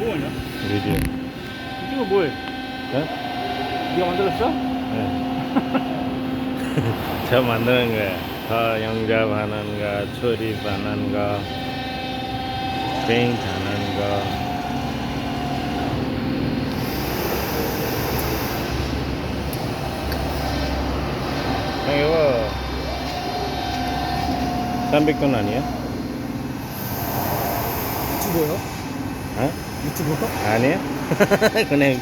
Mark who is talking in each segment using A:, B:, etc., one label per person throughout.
A: 뭐하냐?
B: 리뷰.
A: 이거 뭐해?
B: 네?
A: 네가 만들었어?
B: 네. 저 만드는 거야. 더 영접하는 거, 조립하는 거, 페인트하는 거. 이거 300돈 아니야?
A: 유튜버요?
B: 어?
A: 유튜버?
B: 아니야? 그냥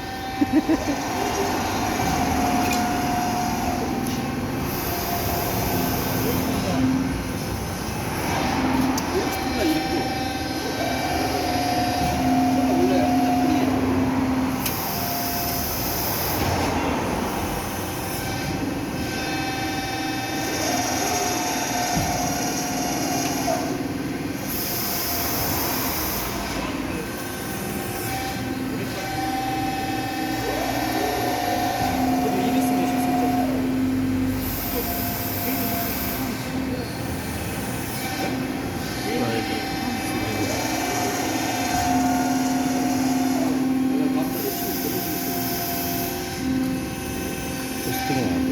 B: 포스팅이 안 돼.